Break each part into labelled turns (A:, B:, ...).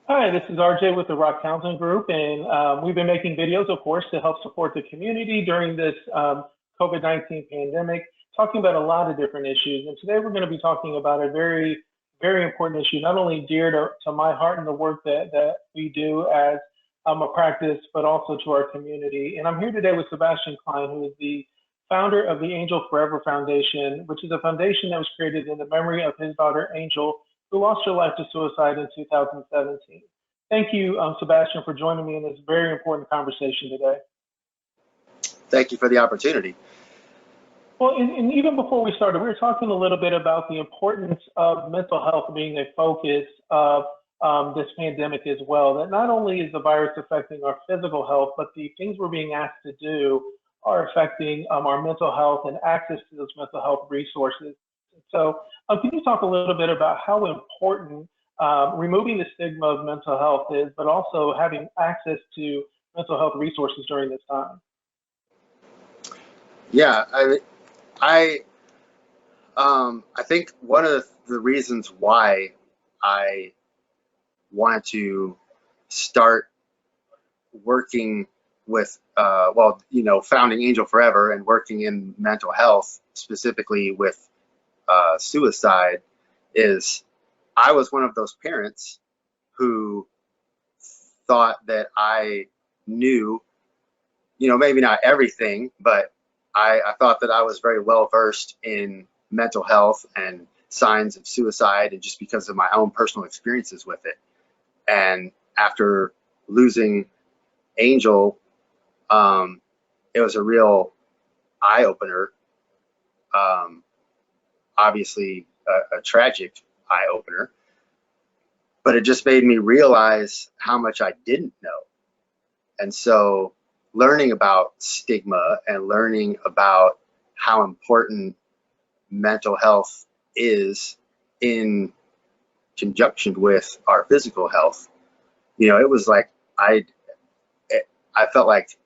A: Hi, this is RJ with the Rock Townsend Group, and we've been making videos, of course, to help support the community during this COVID-19 pandemic, talking about a lot of different issues. And today we're going to be talking about a very, very important issue, not only dear to my heart and the work that we do as a practice, but also to our community. And I'm here today with Sebastian Klein, who is the founder of the Angel Forever Foundation, which is a foundation that was created in the memory of his daughter, Angel, who lost her life to suicide in 2017. Thank you, Sebastian, for joining me in this very important conversation today.
B: Thank you for the opportunity.
A: Well, and even before we started, we were talking a little bit about the importance of mental health being a focus of this pandemic as well. That not only is the virus affecting our physical health, but the things we're being asked to do are affecting our mental health and access to those mental health resources. So, can you talk a little bit about how important removing the stigma of mental health is, but also having access to mental health resources during this time?
B: Yeah, I, I think one of the reasons why I wanted to start working with, founding Angel Forever and working in mental health, specifically with suicide, is I was one of those parents who thought that I knew, maybe not everything, but I thought that I was very well versed in mental health and signs of suicide, and just because of my own personal experiences with it. And after losing Angel, it was a real eye opener. Obviously, a tragic eye opener, but it just made me realize how much I didn't know. And so learning about stigma and learning about how important mental health is in conjunction with our physical health, it was like I felt like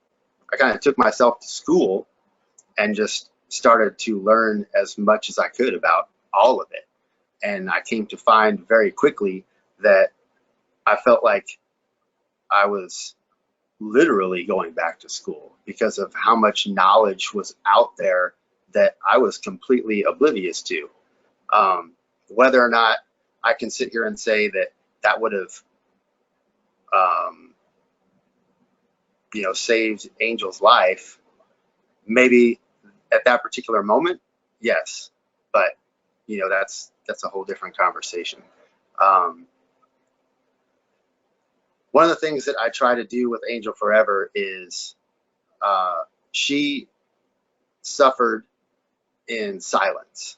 B: I kind of took myself to school and just started to learn as much as I could about all of it. And I came to find very quickly that I felt like I was literally going back to school because of how much knowledge was out there that I was completely oblivious to. Whether or not I can sit here and say that that would have, saved Angel's life, maybe at that particular moment, yes, but that's a whole different conversation. One of the things that I try to do with Angel Forever is she suffered in silence.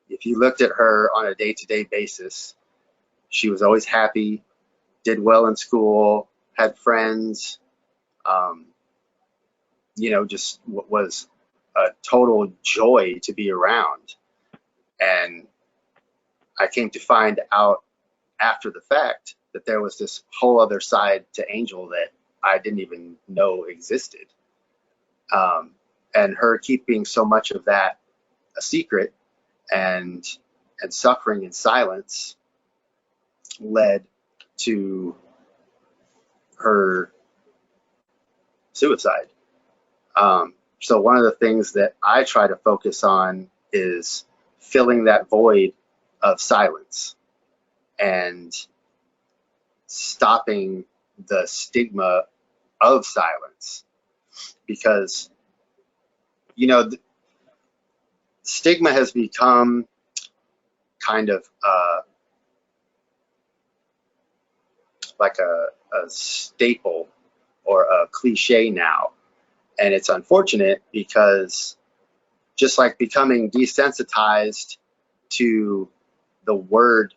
B: If you looked at her on a day-to-day basis, she was always happy, did well in school, had friends, just was a total joy to be around. And I came to find out after the fact that there was this whole other side to Angel that I didn't even know existed. And her keeping so much of that a secret and suffering in silence led to her suicide. So one of the things that I try to focus on is filling that void of silence and stopping the stigma of silence, because stigma has become kind of like a staple or a cliche now. And it's unfortunate because just like becoming desensitized to the word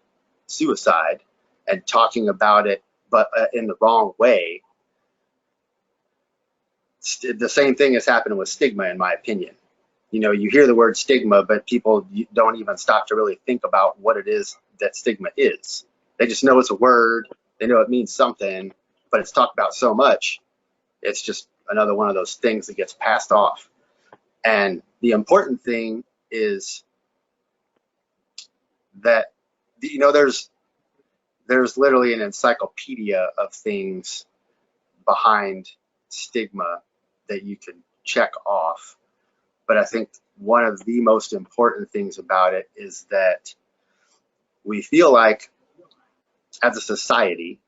B: suicide and talking about it, but in the wrong way, the same thing has happened with stigma, in my opinion. You hear the word stigma, but people don't even stop to really think about what it is that stigma is. They just know it's a word, they know it means something, but it's talked about so much, it's just another one of those things that gets passed off. And the important thing is that, there's there's literally an encyclopedia of things behind stigma that you can check off. But I think one of the most important things about it is that we feel like, as a society,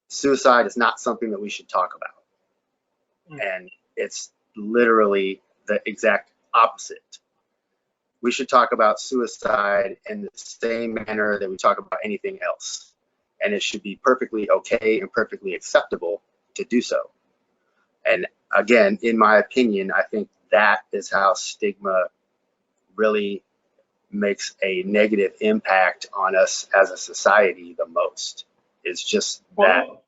B: suicide is not something that we should talk about. And it's literally the exact opposite. We should talk about suicide in the same manner that we talk about anything else. And it should be perfectly okay and perfectly acceptable to do so. And again, in my opinion, I think that is how stigma really makes a negative impact on us as a society the most. It's just that.
A: Well,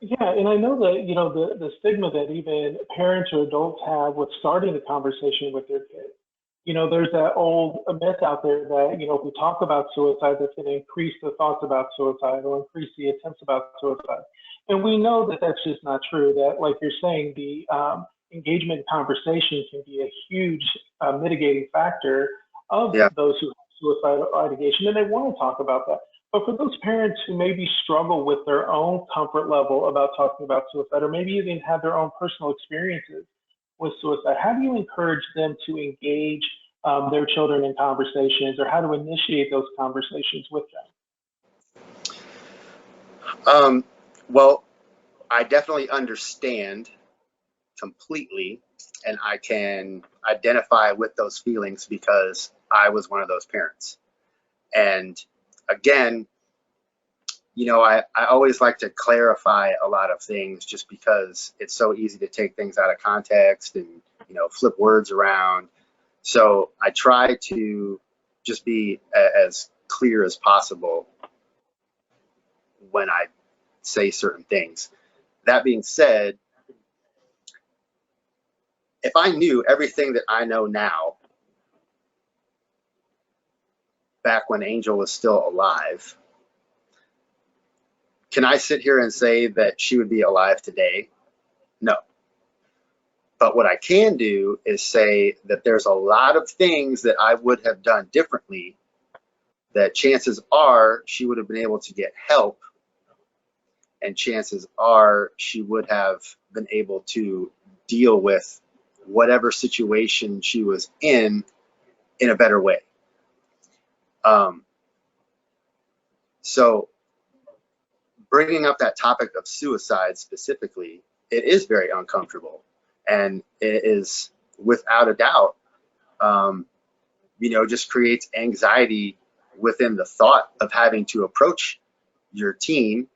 A: yeah, and I know that, the stigma that even parents or adults have with starting the conversation with their kids. There's that old myth out there that, if we talk about suicide, that's going to increase the thoughts about suicide or increase the attempts about suicide. And we know that that's just not true, that, like you're saying, the engagement conversation can be a huge mitigating factor of
B: Yeah.
A: those who have suicidal ideation, and they want to talk about that. But for those parents who maybe struggle with their own comfort level about talking about suicide, or maybe even have their own personal experiences with suicide, how do you encourage them to engage their children in conversations, or how to initiate those conversations with them?
B: Well, I definitely understand completely, and I can identify with those feelings because I was one of those parents. And again, I always like to clarify a lot of things just because it's so easy to take things out of context and, flip words around. So I try to just be as clear as possible when I say certain things. That being said, if I knew everything that I know now back when Angel was still alive, can I sit here and say that she would be alive today? No. But what I can do is say that there's a lot of things that I would have done differently, that chances are she would have been able to get help, and chances are she would have been able to deal with whatever situation she was in a better way. So bringing up that topic of suicide specifically, it is very uncomfortable, and it is without a doubt, just creates anxiety within the thought of having to approach your team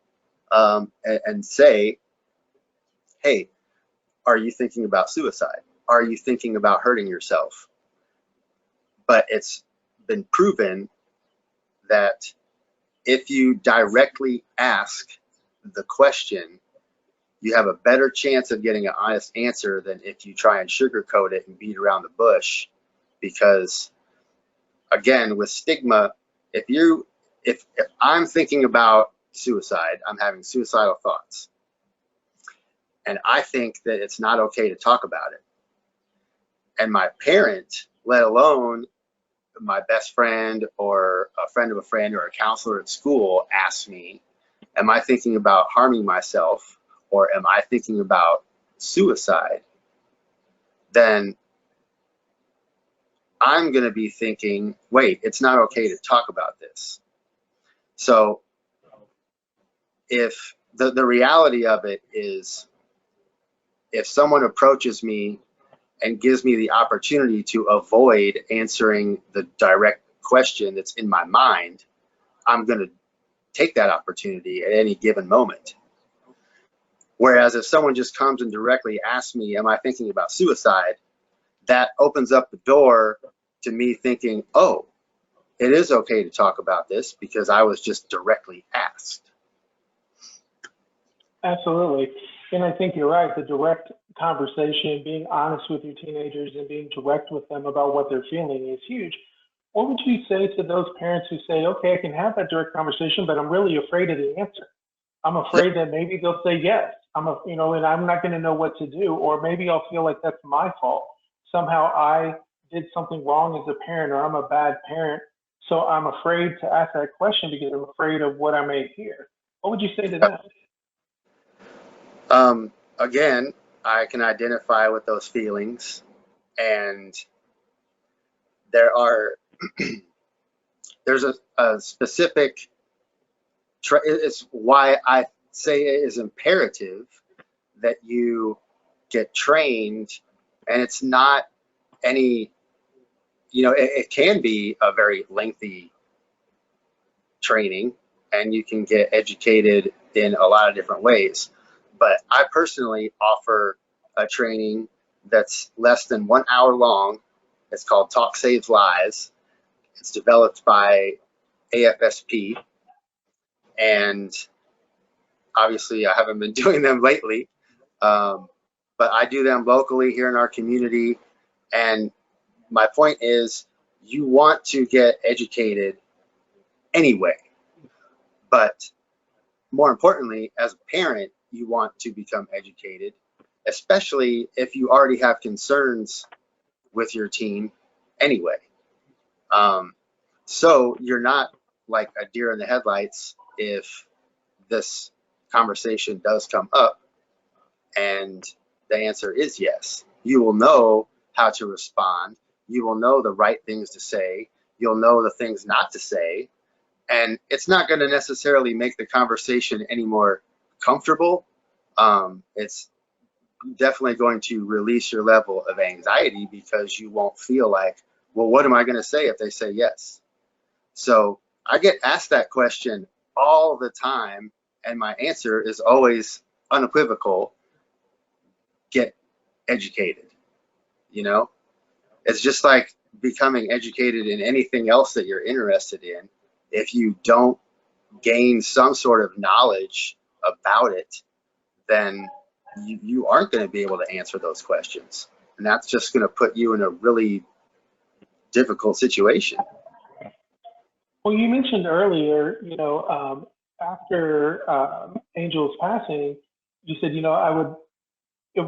B: and say, hey, are you thinking about suicide? Are you thinking about hurting yourself? But it's been proven that if you directly ask the question, you have a better chance of getting an honest answer than if you try and sugarcoat it and beat around the bush. Because again, with stigma, if I'm thinking about suicide, I'm having suicidal thoughts, and I think that it's not okay to talk about it, and my parent, let alone my best friend or a friend of a friend or a counselor at school, asks me, am I thinking about harming myself, or am I thinking about suicide? Then I'm going to be thinking, wait, it's not okay to talk about this. So if the reality of it is, if someone approaches me and gives me the opportunity to avoid answering the direct question that's in my mind, I'm going to take that opportunity at any given moment. Whereas if someone just comes and directly asks me, am I thinking about suicide? That opens up the door to me thinking, oh, it is okay to talk about this because I was just directly asked.
A: Absolutely. And I think you're right. The direct conversation, being honest with your teenagers and being direct with them about what they're feeling is huge. What would you say to those parents who say, okay, I can have that direct conversation, but I'm really afraid of the answer. I'm afraid that maybe they'll say yes. And I'm not going to know what to do, or maybe I'll feel like that's my fault. Somehow I did something wrong as a parent, or I'm a bad parent. So I'm afraid to ask that question because I'm afraid of what I may hear. What would you say to that?
B: Again, I can identify with those feelings, and there are there's a specific. It's why I say it is imperative that you get trained, and it's not any. It can be a very lengthy training, and you can get educated in a lot of different ways. But I personally offer a training that's less than 1 hour long. It's called Talk Saves Lives. It's developed by AFSP, and obviously I haven't been doing them lately, but I do them locally here in our community. And my point is, you want to get educated anyway, but more importantly, as a parent, you want to become educated, especially if you already have concerns with your teen anyway. So you're not like a deer in the headlights if this conversation does come up and the answer is yes. You will know how to respond. You will know the right things to say. You'll know the things not to say. And it's not going to necessarily make the conversation any more comfortable. It's definitely going to release your level of anxiety because you won't feel like, well, what am I going to say if they say yes? So I get asked that question all the time, and my answer is always unequivocal: get educated. It's just like becoming educated in anything else that you're interested in. If you don't gain some sort of knowledge about it, then you aren't going to be able to answer those questions. And that's just going to put you in a really difficult situation.
A: Well, you mentioned earlier, after Angel's passing, you said, I would,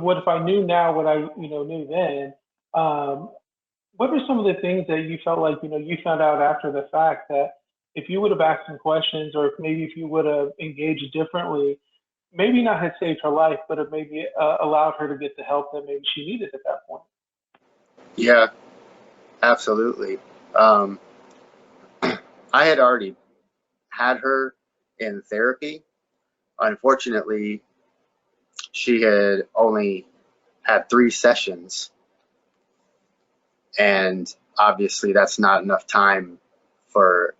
A: what if I knew now what I, knew then? Um, what are some of the things that you felt like, you found out after the fact that if you would have asked some questions, or maybe if you would have engaged differently, maybe not had saved her life, but have maybe allowed her to get the help that maybe she needed at that point?
B: Yeah, absolutely. Um, I had already had her in therapy. Unfortunately, she had only had 3 sessions, and obviously that's not enough time for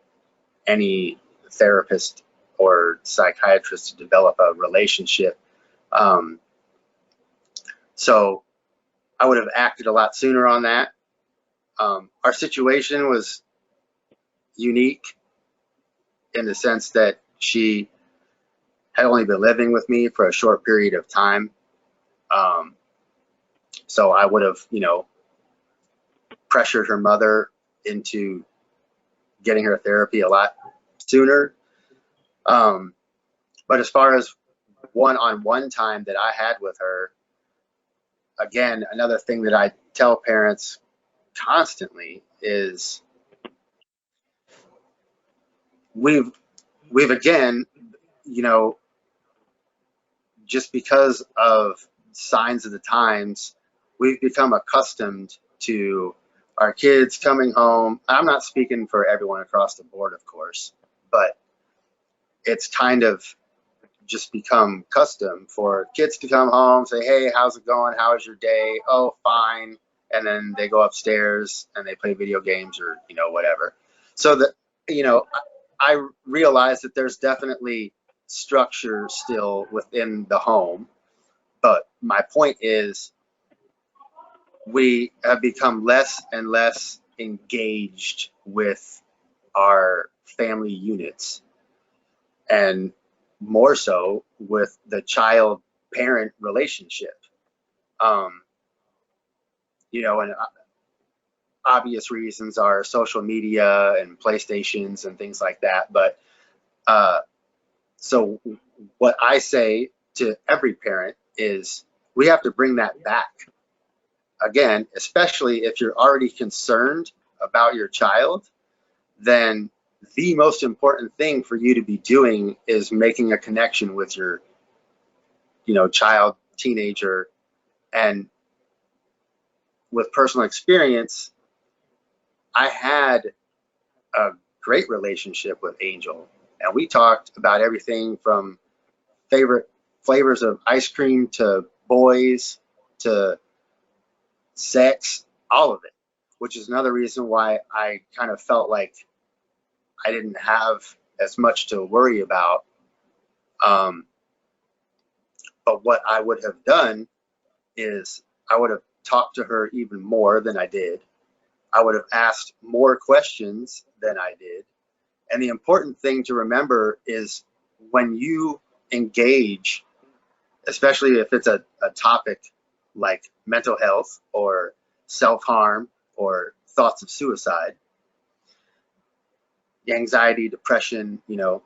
B: any therapist or psychiatrist to develop a relationship. Um, so I would have acted a lot sooner on that. Our situation was unique in the sense that she had only been living with me for a short period of time. Um, so I would have, pressured her mother into getting her therapy a lot sooner. Um, but as far as one-on-one time that I had with her, again, another thing that I tell parents constantly is we've again, just because of signs of the times, we've become accustomed to our kids coming home. I'm not speaking for everyone across the board, of course, but it's kind of just become custom for kids to come home, say, hey, how's it going? How was your day? Oh, fine. And then they go upstairs and they play video games or, whatever. So that, I realize that there's definitely structure still within the home. But my point is, we have become less and less engaged with our family units, and more so with the child parent relationship. Um, and obvious reasons are social media and PlayStations and things like that. But so what I say to every parent is we have to bring that back again, especially if you're already concerned about your child. then the most important thing for you to be doing is making a connection with your, child, teenager. And with personal experience, I had a great relationship with Angel, and we talked about everything from favorite flavors of ice cream to boys to sex, all of it, which is another reason why I kind of felt like I didn't have as much to worry about. But what I would have done is I would have talked to her even more than I did. I would have asked more questions than I did. And the important thing to remember is when you engage, especially if it's a topic like mental health or self-harm or thoughts of suicide, anxiety, depression, you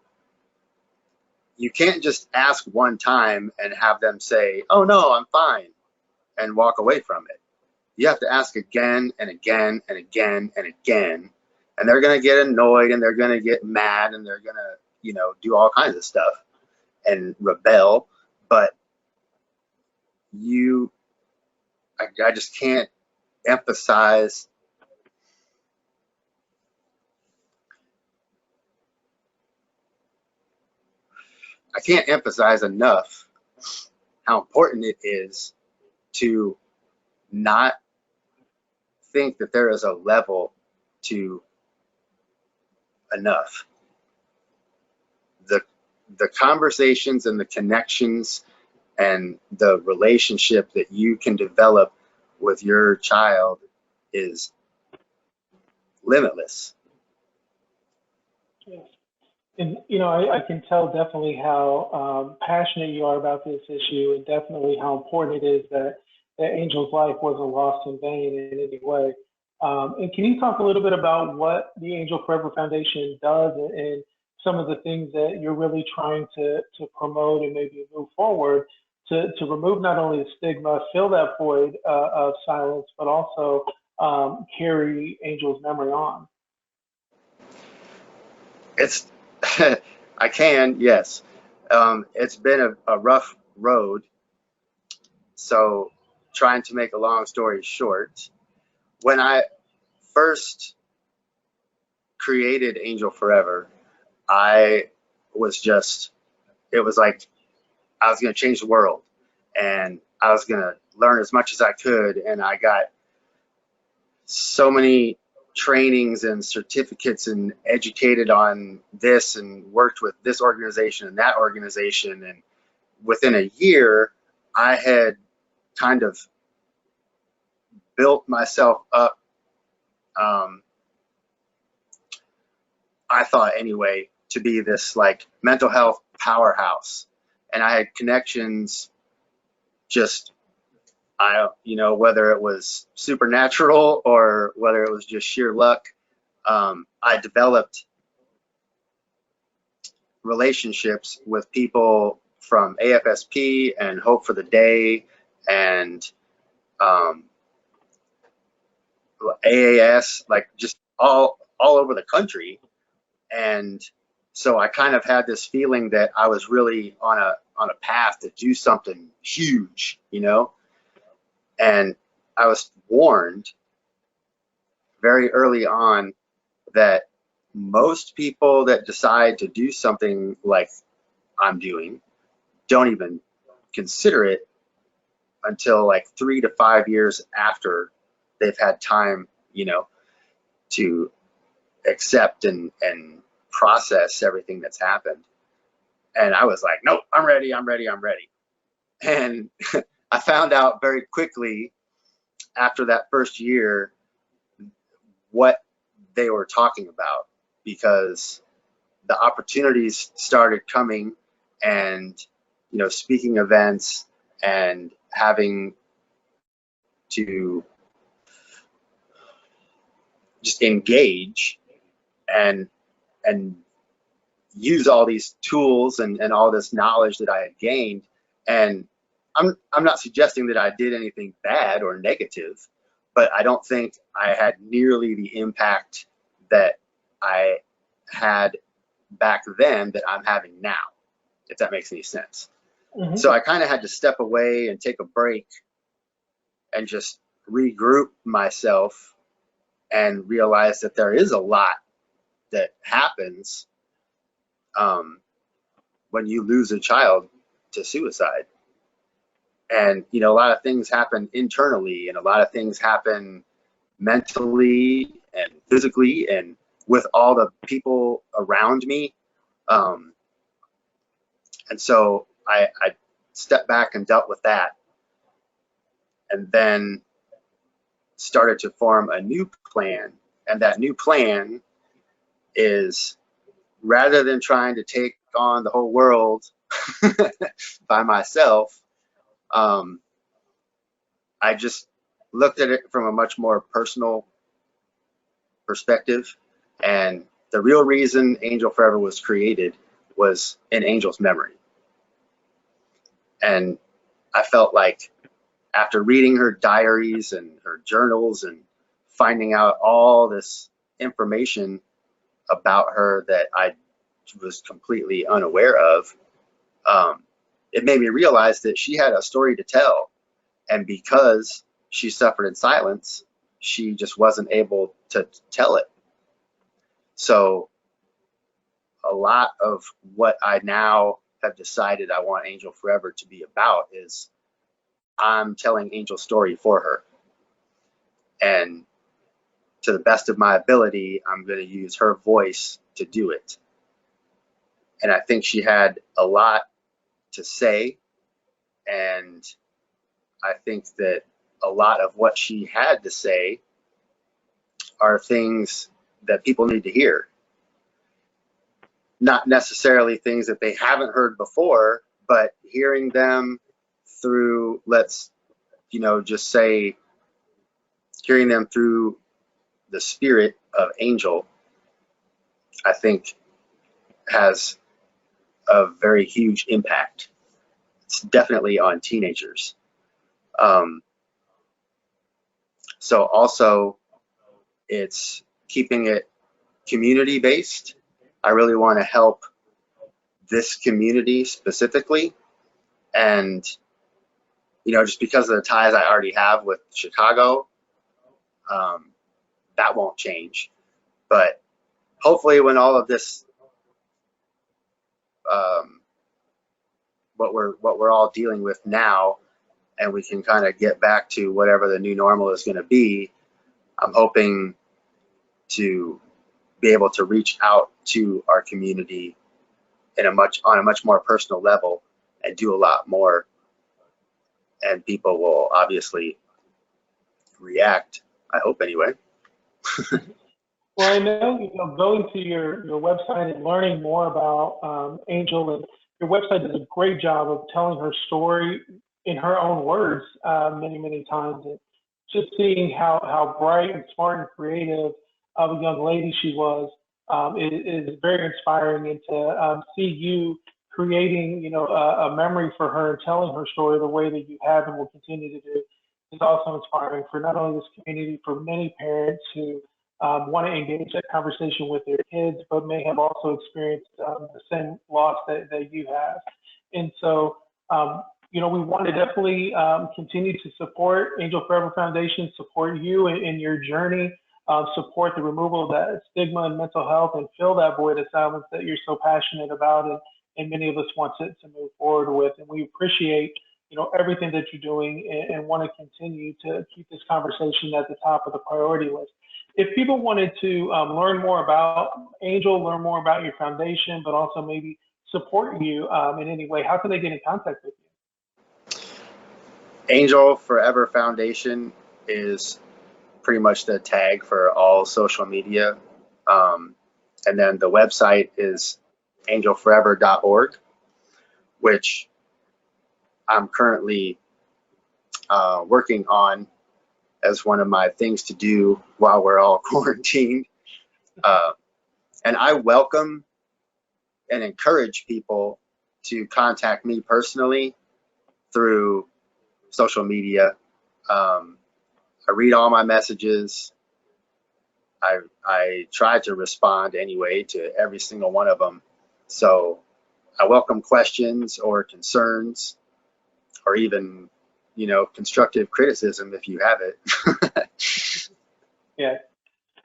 B: can't just ask one time and have them say, oh no, I'm fine, and walk away from it. You have to ask again and again and again and again. And they're going to get annoyed and they're going to get mad and they're going to, do all kinds of stuff and rebel. But I just can't emphasize enough how important it is to not think that there is a level to enough. The conversations and the connections and the relationship that you can develop with your child is limitless.
A: Yes. And, I can tell definitely how passionate you are about this issue, and definitely how important it is that Angel's life wasn't lost in vain in any way. And can you talk a little bit about what the Angel Forever Foundation does and some of the things that you're really trying to promote and maybe move forward to remove not only the stigma, fill that void of silence, but also carry Angel's memory on?
B: It's, I can, yes. It's been a rough road. So trying to make a long story short, when I first created Angel Forever, it was like I was going to change the world and I was going to learn as much as I could. And I got so many trainings and certificates and educated on this and worked with this organization and that organization. And within a year, I had kind of built myself up, I thought anyway, to be this like mental health powerhouse. And I had connections whether it was supernatural or whether it was just sheer luck, I developed relationships with people from AFSP and Hope for the Day and AAS, like just all over the country. And so I kind of had this feeling that I was really on a path to do something huge, and I was warned very early on that most people that decide to do something like I'm doing don't even consider it until like 3 to 5 years after they've had time, to accept and process everything that's happened. And I was like, nope, I'm ready. And I found out very quickly after that first year what they were talking about, because the opportunities started coming and, speaking events and having to just engage and use all these tools and all this knowledge that I had gained. And I'm not suggesting that I did anything bad or negative, but I don't think I had nearly the impact that I had back then that I'm having now, if that makes any sense.
A: Mm-hmm.
B: So I kind of had to step away and take a break and just regroup myself and realize that there is a lot that happens when you lose a child to suicide. And, you know, a lot of things happen internally, and a lot of things happen mentally and physically and with all the people around me. And so I stepped back and dealt with that, and then started to form a new plan. And that new plan is, rather than trying to take on the whole world by myself, I just looked at it from a much more personal perspective. And the real reason Angel Forever was created was in Angel's memory. And I felt like after reading her diaries and her journals and finding out all this information about her that I was completely unaware of, it made me realize that she had a story to tell. And because she suffered in silence, she just wasn't able to tell it. So a lot of what I now have decided I want Angel Forever to be about is I'm telling Angel's story for her. And to the best of my ability, I'm going to use her voice to do it. And I think she had a lot to say. And I think that a lot of what she had to say are things that people need to hear. Not necessarily things that they haven't heard before, but hearing them through, let's, just say, hearing them through the spirit of Angel, I think has a very huge impact. It's definitely on teenagers. So also, it's keeping it community based. I really want to help this community specifically. And, just because of the ties I already have with Chicago, that won't change. But hopefully when all of this, what we're all dealing with now, and we can kind of get back to whatever the new normal is going to be, I'm hoping to be able to reach out to our community on a much more personal level and do a lot more. And people will obviously react, I hope anyway.
A: Well, I know, going to your website and learning more about Angel, and your website does a great job of telling her story in her own words many, many times. And just seeing how bright and smart and creative of a young lady she was is very inspiring. And to see you creating, a memory for her and telling her story the way that you have and will continue to do is also inspiring for not only this community, for many parents who want to engage that conversation with their kids, but may have also experienced the same loss that you have. And so, we want to definitely continue to support Angel Forever Foundation, support you in your journey, support the removal of that stigma in mental health, and fill that void of silence that you're so passionate about, and many of us want to move forward with. And we appreciate everything that you're doing, and want to continue to keep this conversation at the top of the priority list. If people wanted to learn more about Angel, learn more about your foundation, but also maybe support you in any way, how can they get in contact with you?
B: Angel Forever Foundation is pretty much the tag for all social media. And then the website is angelforever.org, which I'm currently working on as one of my things to do while we're all quarantined. And I welcome and encourage people to contact me personally through social media. I read all my messages. I tried to respond anyway to every single one of them. So I welcome questions or concerns, or even, you know, constructive criticism if you have it.
A: Yeah.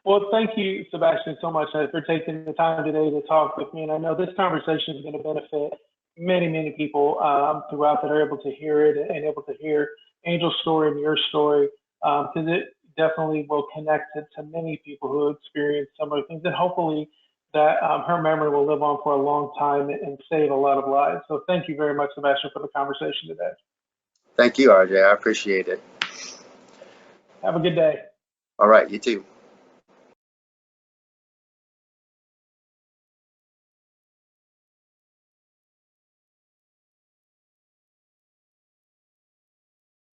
A: Well, thank you, Sebastian, so much for taking the time today to talk with me. And I know this conversation is going to benefit many, many people throughout that are able to hear it and able to hear Angel's story and your story, because it definitely will connect it to many people who experience similar things. And hopefully that her memory will live on for a long time and save a lot of lives. So thank you very much, Sebastian, for the conversation today.
B: Thank you, RJ. I appreciate it.
A: Have a good day.
B: All right, you too.